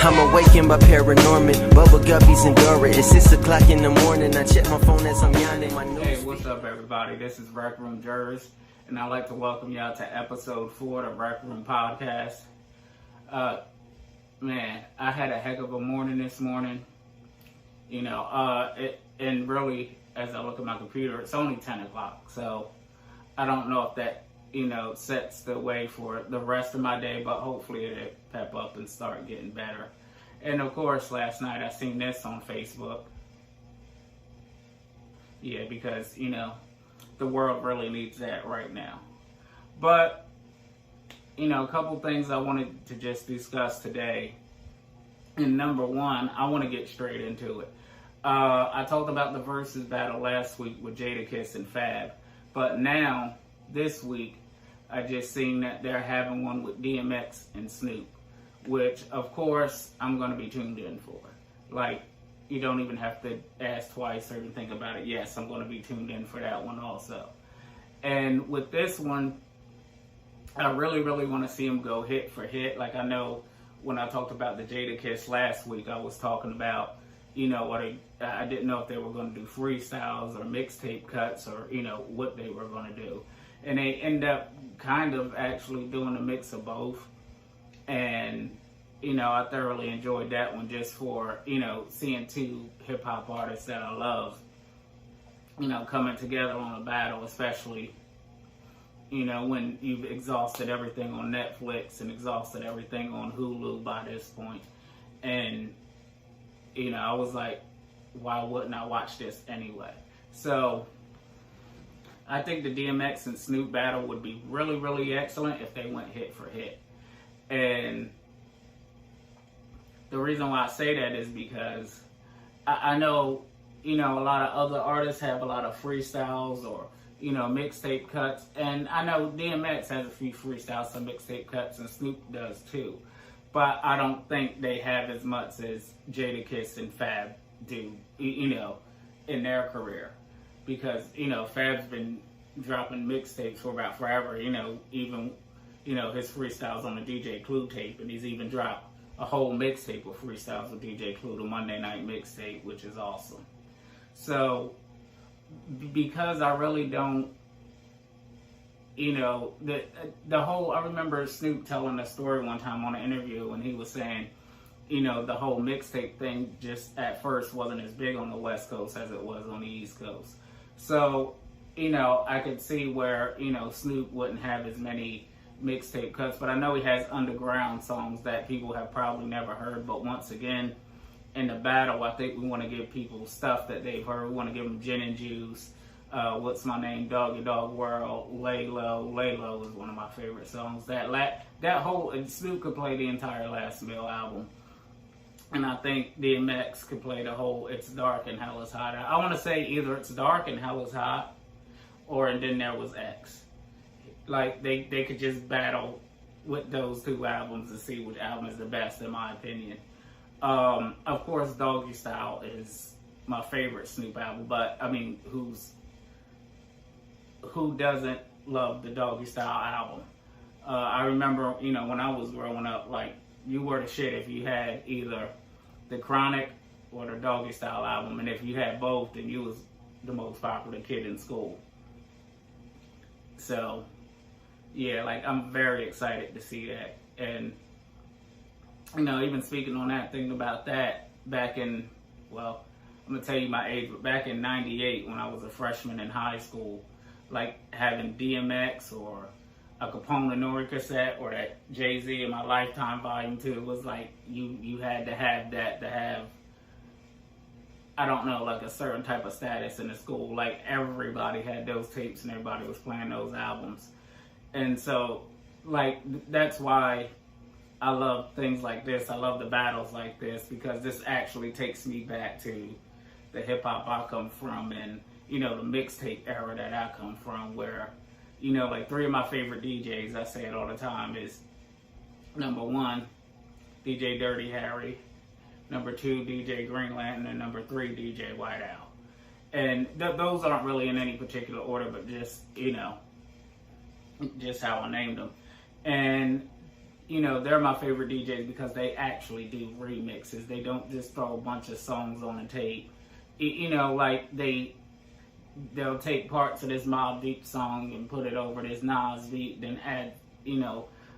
I'm awakened by paranormal, bubble guppies endure it. It's 6 o'clock in the morning, I check my phone as I'm yawning. Hey, what's up everybody? This is RecRoom Jurors, and I'd like to welcome y'all to episode 4 of the RecRoom podcast. Man, I had a heck of a morning this morning. And really, as I look at my computer, it's only 10 o'clock, so I don't know if that, sets the way for the rest of my day, but hopefully it'll pep up and start getting better. And of course, last night I seen this on Facebook. Yeah, because, the world really needs that right now. But, a couple things I wanted to just discuss today. And number one, I want to get straight into it. I talked about the versus battle last week with Jadakiss and Fab. But now, this week, I just seen that they're having one with DMX and Snoop. Which, of course, I'm going to be tuned in for. Like, you don't even have to ask twice or even think about it. Yes, I'm going to be tuned in for that one also. And with this one, I really, really want to see him go hit for hit. Like I know when I talked about the Jadakiss last week, I was talking about, I didn't know if they were going to do freestyles or mixtape cuts or, what they were going to do. And they end up kind of actually doing a mix of both. And, I thoroughly enjoyed that one just for, seeing two hip-hop artists that I love, coming together on a battle, especially, when you've exhausted everything on Netflix and exhausted everything on Hulu by this point. And, I was like, why wouldn't I watch this anyway? So, I think the DMX and Snoop battle would be really, really excellent if they went hit for hit. And the reason why I say that is because I know, a lot of other artists have a lot of freestyles or, mixtape cuts. And I know DMX has a few freestyles, some mixtape cuts, and Snoop does too. But I don't think they have as much as Jadakiss and Fab do, in their career. Because, Fab's been dropping mixtapes for about forever, even, his freestyles on the DJ Clue tape, and he's even dropped a whole mixtape of freestyles with DJ Clue, the Monday Night Mixtape, which is awesome. So, because I really don't, the whole, I remember Snoop telling a story one time on an interview, and he was saying, the whole mixtape thing just at first wasn't as big on the West Coast as it was on the East Coast. So, I could see where, Snoop wouldn't have as many mixtape cuts, but I know he has underground songs that people have probably never heard. But once again, in the battle, I think we want to give people stuff that they've heard. We want to give them Gin and Juice, What's My Name, Doggy Dog World, Lay Low. Lay Low is one of my favorite songs. That whole, and Snoop could play the entire Last Meal album. And I think DMX could play the whole It's Dark and Hell is Hot. I want to say either It's Dark and Hell is Hot, or And Then There Was X. Like, they could just battle with those two albums and see which album is the best, in my opinion. Of course, Doggy Style is my favorite Snoop album, but, who doesn't love the Doggy Style album? I remember, when I was growing up, like, you were the shit if you had either the Chronic or the Doggy Style album, and if you had both, then you was the most popular kid in school. So, yeah, like, I'm very excited to see that. And, even speaking on that, thinking about that, back in, well, I'm going to tell you my age, but back in 98, when I was a freshman in high school, like, having DMX or a Capone and Nori cassette or that Jay-Z in My Lifetime Volume 2, it was like, you had to have that to have, I don't know, like a certain type of status in the school. Like, everybody had those tapes and everybody was playing those albums. And so, like, that's why I love things like this. I love the battles like this, because this actually takes me back to the hip-hop I come from and, the mixtape era that I come from, where, like, three of my favorite DJs, I say it all the time, is number one, DJ Dirty Harry, number two, DJ Green Lantern, and number three, DJ White Owl. And those aren't really in any particular order, but just, just how I named them. And they're my favorite DJs because they actually do remixes. They don't just throw a bunch of songs on the tape. Like they'll take parts of this Mobb Deep song and put it over this Nas beat, then add,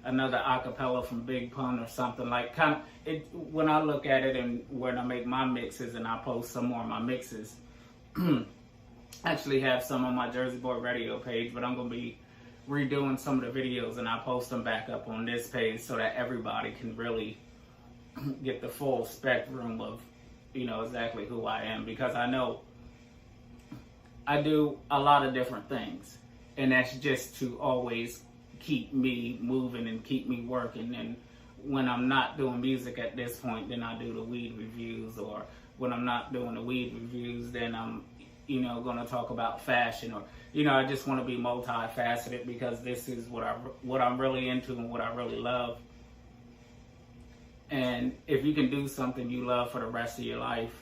another acapella from Big Pun or something. Like, kind of, when I look at it and when I make my mixes and I post some more of my mixes, I actually have some on my Jersey Boy Radio page, but I'm going to be redoing some of the videos and I post them back up on this page so that everybody can really get the full spectrum of, exactly who I am, because I know I do a lot of different things, and that's just to always keep me moving and keep me working. And when I'm not doing music at this point, then I do the weed reviews, or when I'm not doing the weed reviews, then I'm going to talk about fashion, or I just want to be multifaceted, because this is what I'm really into and what I really love. And if you can do something you love for the rest of your life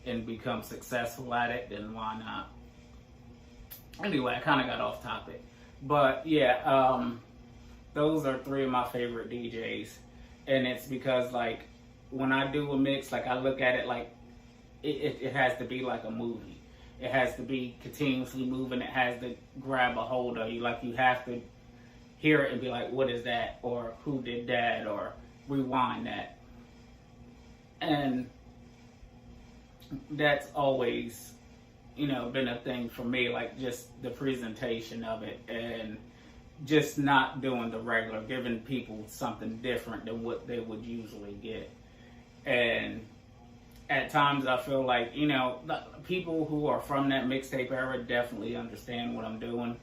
and become successful at it, then why not? Anyway, I kind of got off topic. But yeah, those are three of my favorite DJs. And it's because, like, when I do a mix, like, I look at it like it has to be like a movie. It has to be continuously moving. It has to grab a hold of you. Like, you have to hear it and be like, what is that? Or who did that? Or rewind that. And that's always, been a thing for me, like just the presentation of it and just not doing the regular, giving people something different than what they would usually get. And at times I feel like, the people who are from that mixtape era definitely understand what I'm doing.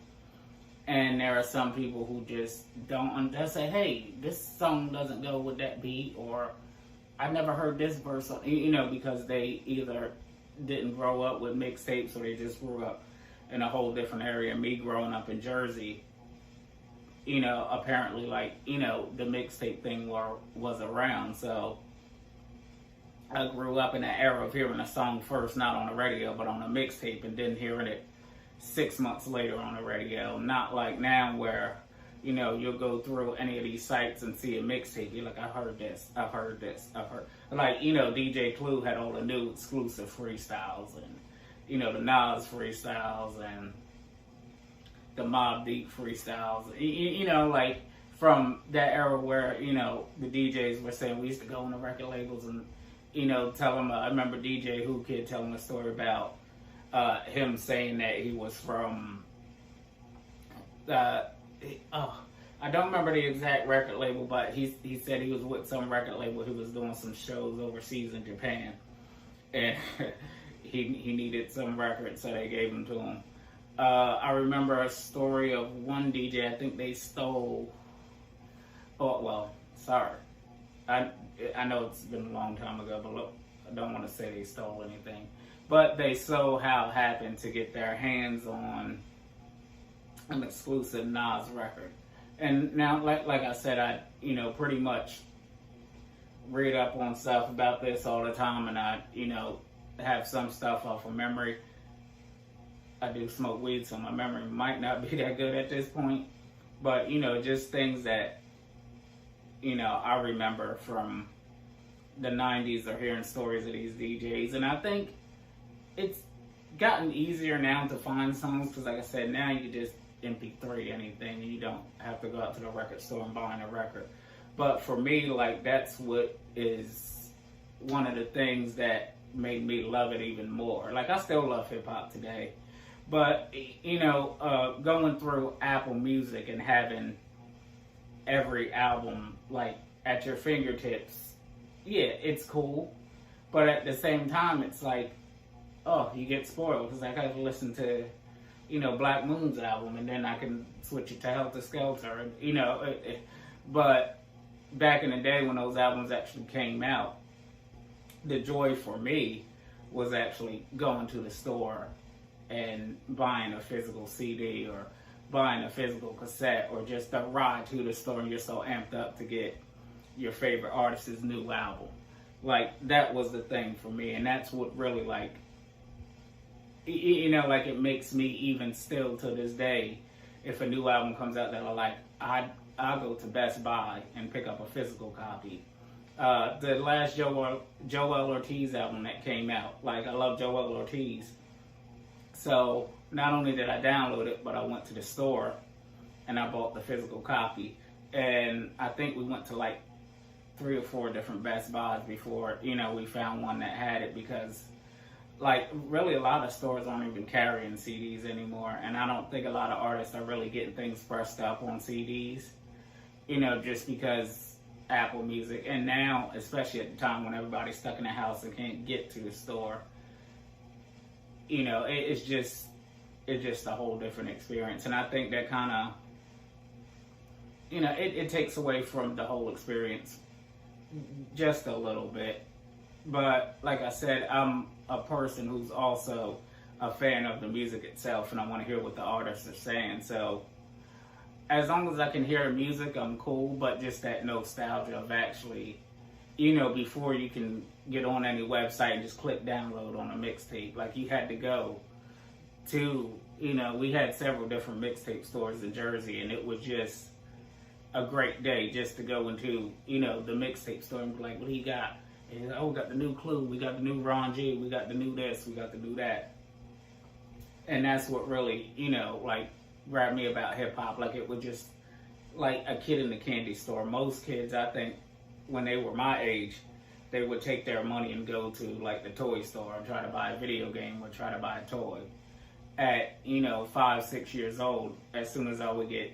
And there are some people who just don't. They'll say, hey, this song doesn't go with that beat, or I never heard this verse, because they either didn't grow up with mixtapes or they just grew up in a whole different area. Me growing up in Jersey, apparently, like, the mixtape thing was around. So I grew up in that era of hearing a song first, not on the radio, but on a mixtape, and then hearing it 6 months later on the radio. Not like now where, you'll go through any of these sites and see a mixtape. You're like, I heard this, I've heard this, I've heard. Like, DJ Clue had all the new exclusive freestyles, and, the Nas freestyles, and the Mobb Deep freestyles. Like, from that era where, the DJs were saying we used to go on the record labels and, tell them, I remember DJ Who Kid telling a story about him saying that he was from, I don't remember the exact record label, but he said he was with some record label who was doing some shows overseas in Japan, and he needed some records, so they gave them to him. I remember a story of one DJ, I think they stole, sorry, I know it's been a long time ago, but look, I don't want to say they stole anything. But they somehow happened to get their hands on an exclusive Nas record. And now, like I said, I, pretty much read up on stuff about this all the time, and I, have some stuff off of memory. I do smoke weed, so my memory might not be that good at this point. But, just things that, I remember from the 90s, or hearing stories of these DJs. And I think it's gotten easier now to find songs, because like I said, now you can just MP3 anything, and you don't have to go out to the record store and buy a record. But for me, like, that's what is one of the things that made me love it even more. Like, I still love hip-hop today, but going through Apple Music and having every album like at your fingertips, yeah, it's cool, but at the same time, it's like, oh, you get spoiled, because I gotta listen to, Black Moon's album, and then I can switch it to Helter Skelter, and, but back in the day when those albums actually came out, the joy for me was actually going to the store and buying a physical CD, or buying a physical cassette, or just a ride to the store, and you're so amped up to get your favorite artist's new album. Like, that was the thing for me, and that's what really, like, like, it makes me, even still to this day, if a new album comes out that I like, I I'll go to Best Buy and pick up a physical copy. The last Joel Ortiz album that came out, like, I love Joel Ortiz. So not only did I download it, but I went to the store and I bought the physical copy. And I think we went to like 3 or 4 different Best Buys before, we found one that had it, because like really a lot of stores aren't even carrying CDs anymore. And I don't think a lot of artists are really getting things pressed up on CDs, just because Apple Music. And now, especially at the time when everybody's stuck in the house and can't get to the store, it's just a whole different experience. And I think that kind of, it takes away from the whole experience just a little bit. But like I said, I'm a person who's also a fan of the music itself, and I want to hear what the artists are saying. So as long as I can hear music, I'm cool. But just that nostalgia of actually, before you can get on any website and just click download on a mixtape, like you had to go to, we had several different mixtape stores in Jersey, and it was just a great day just to go into, the mixtape store and be like, what do you got? And, we got the new Clue, we got the new Ron G, we got the new this, we got the new that. And that's what really, like, grabbed me about hip-hop. Like, it was just like a kid in the candy store. Most kids, I think, when they were my age, they would take their money and go to, like, the toy store and try to buy a video game or try to buy a toy. At, 5, 6 years old, as soon as I would get,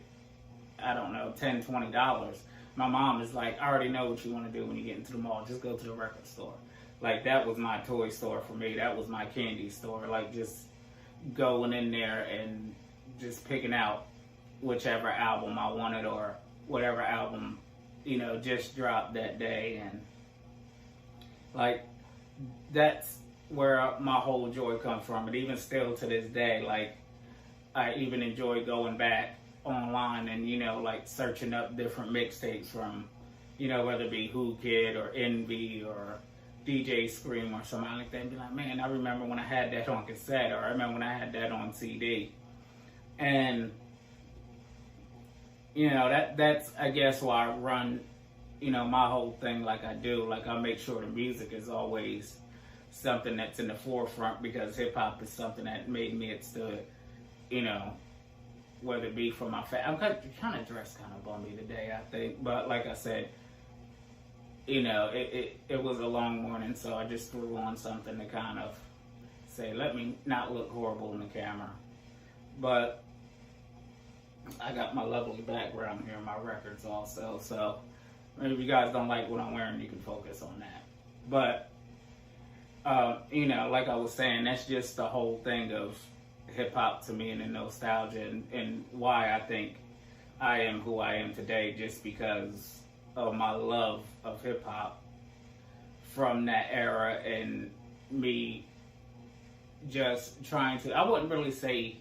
I don't know, $10, $20, my mom is like, I already know what you want to do when you get into the mall. Just go to the record store. Like, that was my toy store for me. That was my candy store. Like, just going in there and just picking out whichever album I wanted, or whatever album, just dropped that day. And, like, that's where my whole joy comes from. And even still to this day, like, I even enjoy going back online and, like, searching up different mixtapes from, whether it be Who Kid or Envy or DJ Scream or something like that, and be like, man, I remember when I had that on cassette, or I remember when I had that on CD. And, that's, I guess, why I run, my whole thing like I do. Like, I make sure the music is always something that's in the forefront, because hip-hop is something that made me, it stood, whether it be for my I'm kind of dressed kind of bummy today, I think. But like I said, it was a long morning, so I just threw on something to kind of say, let me not look horrible in the camera. But I got my lovely background here, my records also. So maybe if you guys don't like what I'm wearing, you can focus on that. But, like I was saying, that's just the whole thing of hip-hop to me, and the nostalgia, and why I think I am who I am today, just because of my love of hip-hop from that era, and me just trying to, I wouldn't really say,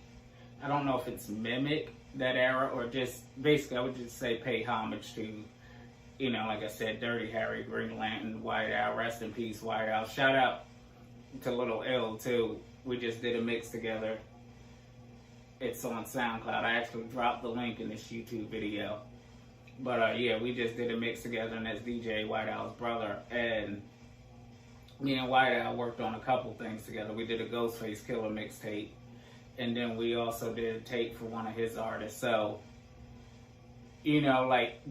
I don't know if it's mimic that era, or just basically I would just say pay homage to, like I said, Dirty Harry, Green Lantern, White Owl, rest in peace White Owl. Shout out to Little L too. We just did a mix together. It's on SoundCloud. I actually dropped the link in this YouTube video. But yeah, we just did a mix together, and that's DJ White Owl's brother. And me and White Owl worked on a couple things together. We did a Ghostface Killer mixtape, and then we also did a tape for one of his artists. So, like,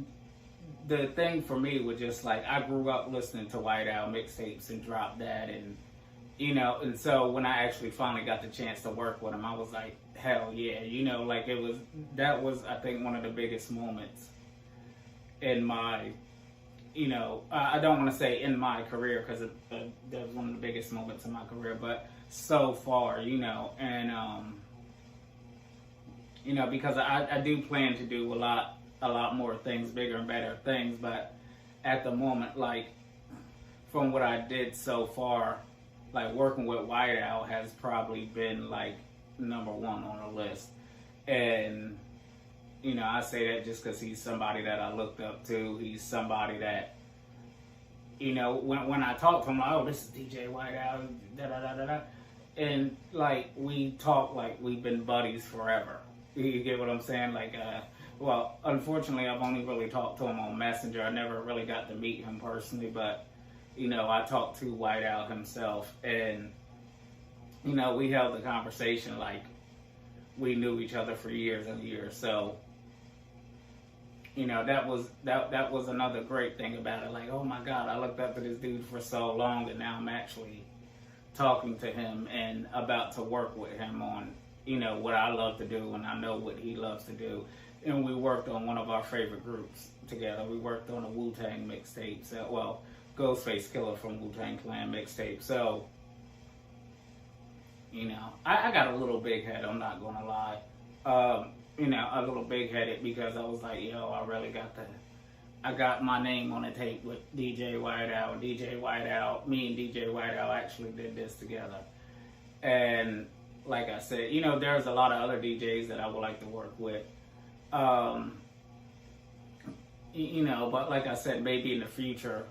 the thing for me was just like, I grew up listening to White Owl mixtapes and dropped that, and and so when I actually finally got the chance to work with him, I was like, hell yeah, like that was, I think, one of the biggest moments in my, I don't want to say in my career, because that was one of the biggest moments in my career, but so far, and, because I do plan to do a lot more things, bigger and better things, but at the moment, like, from what I did so far, like, working with White Owl has probably been, like, number one on the list. And, I say that just because he's somebody that I looked up to. He's somebody that, when I talk to him, like, oh, this is DJ White Owl, da-da-da-da-da. And, like, we talk like we've been buddies forever. You get what I'm saying? Like, well, unfortunately, I've only really talked to him on Messenger. I never really got to meet him personally, but, I talked to White Owl himself, and, we held the conversation like we knew each other for years and years. So, that was another great thing about it. Like, oh my God, I looked up to this dude for so long, and now I'm actually talking to him and about to work with him on, what I love to do, and I know what he loves to do. And we worked on one of our favorite groups together. We worked on a Wu-Tang mixtape. So, well, Ghostface Killer from Wu-Tang Clan mixtape. So, I got a little big head, I'm not going to lie. A little big-headed because I was like, I really I got my name on a tape with DJ White Owl. DJ White Owl, me and DJ White Owl actually did this together. And like I said, there's a lot of other DJs that I would like to work with. But like I said, maybe in the future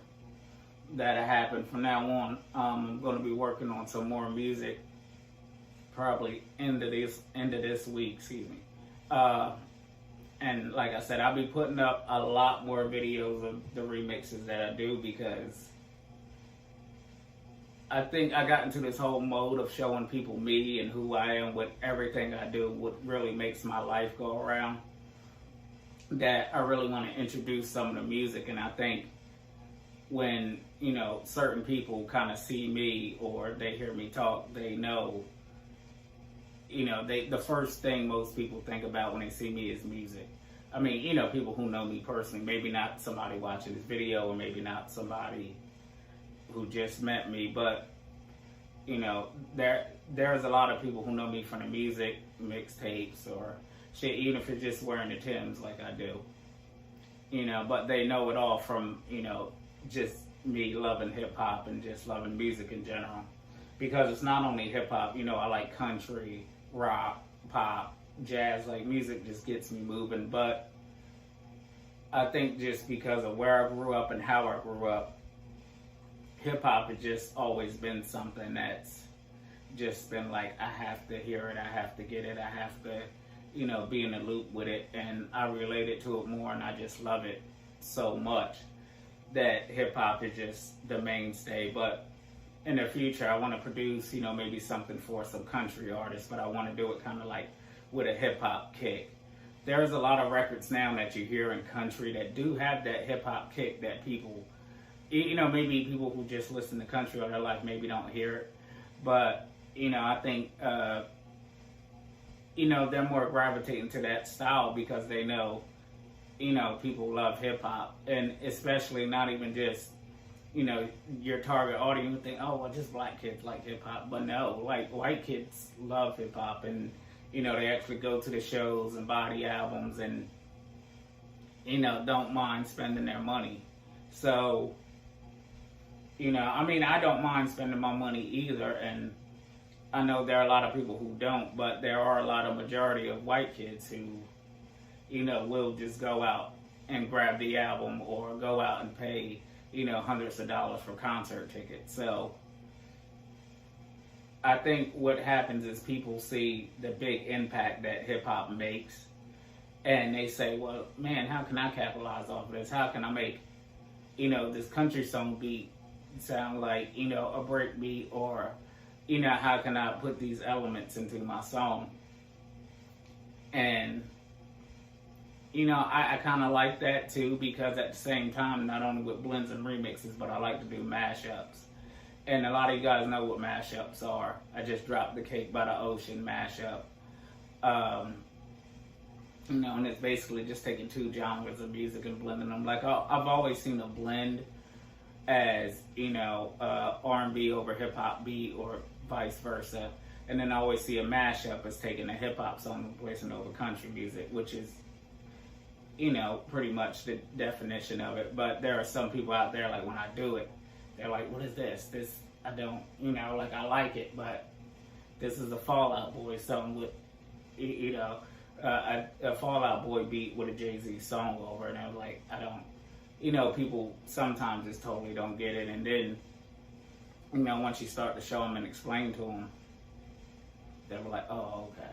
that'll happen. From now on, I'm going to be working on some more music, probably end of this week, excuse me. And like I said, I'll be putting up a lot more videos of the remixes that I do, because I think I got into this whole mode of showing people me and who I am with everything I do, what really makes my life go around, that I really want to introduce some of the music. And I think when, certain people kind of see me or they hear me talk, they know, the first thing most people think about when they see me is music. I mean, people who know me personally, maybe not somebody watching this video, or maybe not somebody who just met me, but, there's a lot of people who know me from the music, mixtapes, or shit, even if it's just wearing the Timbs like I do. But they know it all from, just me loving hip-hop and just loving music in general. Because it's not only hip-hop, I like country, rock, pop, jazz, like music just gets me moving. But I think just because of where I grew up and how I grew up, hip-hop has just always been something that's just been like, I have to hear it, I have to get it, I have to, be in the loop with it. And I related to it more, and I just love it so much that hip-hop is just the mainstay. But in the future, I want to produce, maybe something for some country artists, but I want to do it kind of like with a hip-hop kick. There's a lot of records now that you hear in country that do have that hip-hop kick that people, maybe people who just listen to country all their life maybe don't hear it. But, I think, they're more gravitating to that style because they know, people love hip-hop. And especially not even just, your target audience would think, oh, well, just black kids like hip-hop. But no, like, white kids love hip-hop, and, they actually go to the shows and buy the albums and, don't mind spending their money. So, I don't mind spending my money either, and I know there are a lot of people who don't, but there are a lot of majority of white kids who, will just go out and grab the album or go out and pay, hundreds of dollars for concert tickets. So I think what happens is people see the big impact that hip-hop makes, and they say, well, man, how can I capitalize off of this? How can I make, this country song beat sound like, a break beat, or, how can I put these elements into my song? And, I kind of like that too, because at the same time, not only with blends and remixes, but I like to do mashups. And a lot of you guys know what mashups are. I just dropped the Cake by the Ocean mashup. And it's basically just taking two genres of music and blending them. Like, I've always seen a blend as, R&B over hip-hop beat, or vice versa. And then I always see a mashup as taking a hip-hop song and placing it over country music, which is, pretty much the definition of it. But there are some people out there, like, when I do it, they're like, what is this? This, I don't, I like it, but this is a Fall Out Boy song with, a Fall Out Boy beat with a Jay-Z song over. And I was like, I don't, people sometimes just totally don't get it. And then, once you start to show them and explain to them, they're like, oh, okay.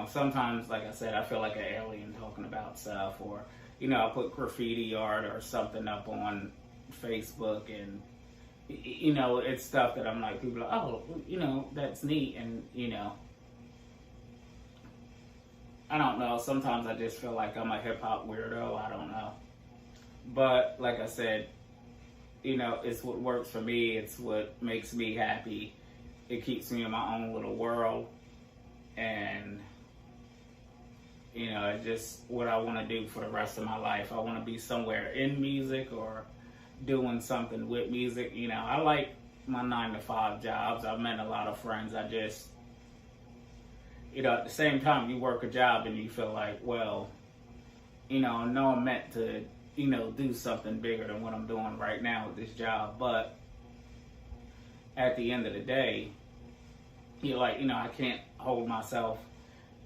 Sometimes, like I said, I feel like an alien talking about stuff, or, I put graffiti art or something up on Facebook, and, it's stuff that I'm like, people are like, oh, that's neat, and, I don't know, sometimes I just feel like I'm a hip-hop weirdo, I don't know. But, like I said, it's what works for me, it's what makes me happy, it keeps me in my own little world, and it's just what I want to do for the rest of my life. I want to be somewhere in music or doing something with music. I like my 9-to-5 jobs. I've met a lot of friends. I just, at the same time, you work a job and you feel like, well, I know I'm meant to, do something bigger than what I'm doing right now with this job. But at the end of the day, I can't hold myself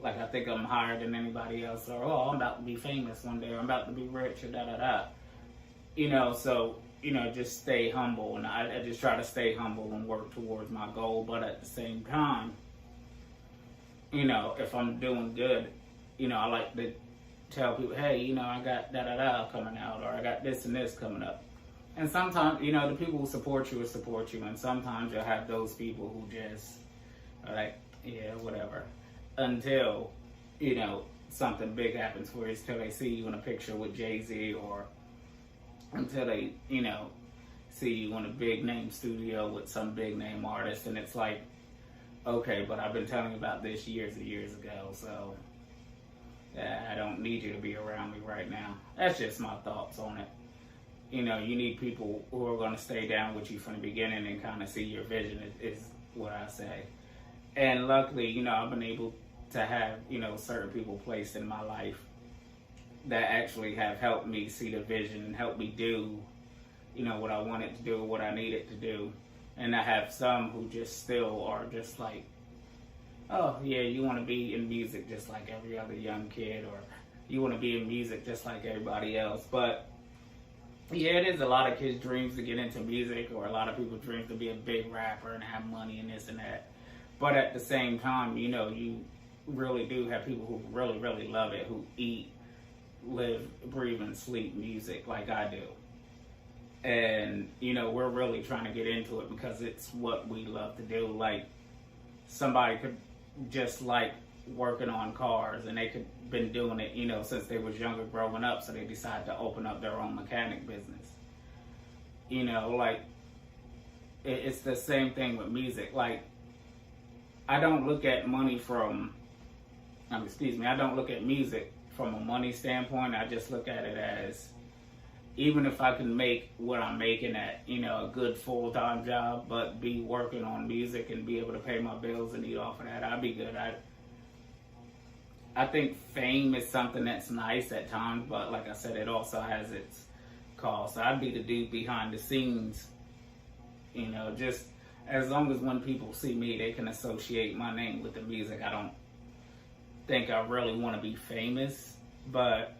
like I think I'm higher than anybody else, or, I'm about to be famous one day, or I'm about to be rich, or da-da-da. So, just stay humble, and I just try to stay humble and work towards my goal, but at the same time, if I'm doing good, I like to tell people, hey, I got da-da-da coming out, or I got this and this coming up. And sometimes, the people who support you will support you, and sometimes you'll have those people who just are like, yeah, whatever. Until, something big happens for you, until they see you in a picture with Jay-Z, or until they, see you in a big name studio with some big name artist, and it's like, okay, but I've been telling you about this years and years ago, so I don't need you to be around me right now. That's just my thoughts on it. You need people who are going to stay down with you from the beginning and kind of see your vision, is what I say. And luckily, I've been able to have, certain people placed in my life that actually have helped me see the vision and help me do, what I wanted to do, what I needed to do. And I have some who just still are just like, oh, yeah, you want to be in music just like every other young kid, or you want to be in music just like everybody else. But, yeah, it is a lot of kids' dreams to get into music, or a lot of people's dreams to be a big rapper and have money and this and that. But at the same time, you really do have people who really, really love it, who eat, live, breathe, and sleep music like I do. And, we're really trying to get into it because it's what we love to do. Like, somebody could just like working on cars, and they could been doing it, since they was younger growing up, so they decided to open up their own mechanic business. It's the same thing with music. Like, I don't look at I don't look at music from a money standpoint. I just look at it as, even if I can make what I'm making at, a good full-time job, but be working on music and be able to pay my bills and eat off of that, I'd be good. I think fame is something that's nice at times, but like I said, it also has its cost. So I'd be the dude behind the scenes, just as long as when people see me, they can associate my name with the music. I don't think I really want to be famous, but,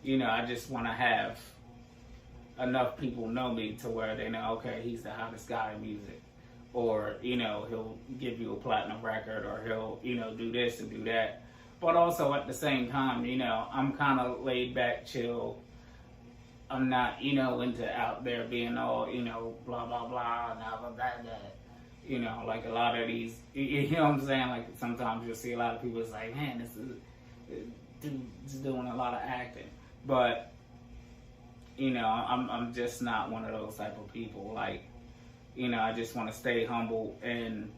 I just want to have enough people know me to where they know, okay, he's the hottest guy in music. Or, he'll give you a platinum record, or he'll, do this and do that. But also at the same time, I'm kind of laid back, chill. I'm not, into out there being all, blah, blah, blah, blah, blah, blah. Like a lot of these, you know what I'm saying? Like, sometimes you'll see a lot of people, it's like, man, this dude's doing a lot of acting. But, I'm just not one of those type of people. Like, I just want to stay humble, and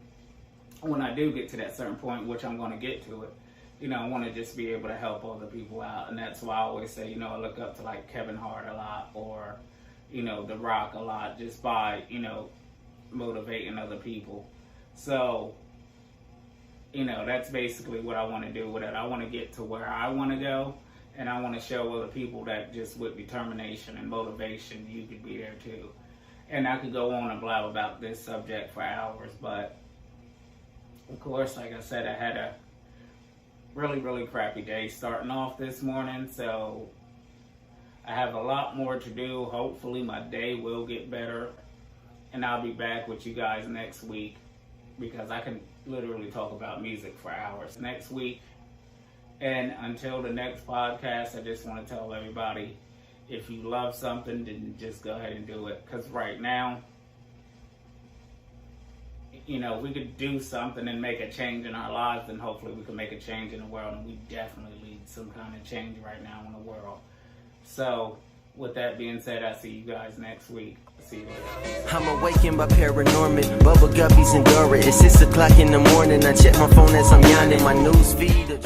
when I do get to that certain point, which I'm going to get to it, I want to just be able to help other people out, and that's why I always say, I look up to like Kevin Hart a lot, or, The Rock a lot, just by, motivating other people. So, that's basically what I want to do with it. I want to get to where I want to go, and I want to show other people that just with determination and motivation, you could be there too. And I could go on and blab about this subject for hours, but of course, like I said, I had a really, really crappy day starting off this morning, so I have a lot more to do. Hopefully my day will get better, and I'll be back with you guys next week. because I can literally talk about music for hours. Next week, and until the next podcast, I just want to tell everybody, if you love something, then just go ahead and do it. Because right now, you know, we could do something and make a change in our lives, and hopefully we can make a change in the world. And we definitely need some kind of change right now in the world. So, with that being said, I'll see you guys next week. See you later. I'm awakened by paranormal, bubble guppies and Dora. It's 6 o'clock in the morning. I check my phone as I'm yawning. My news feed.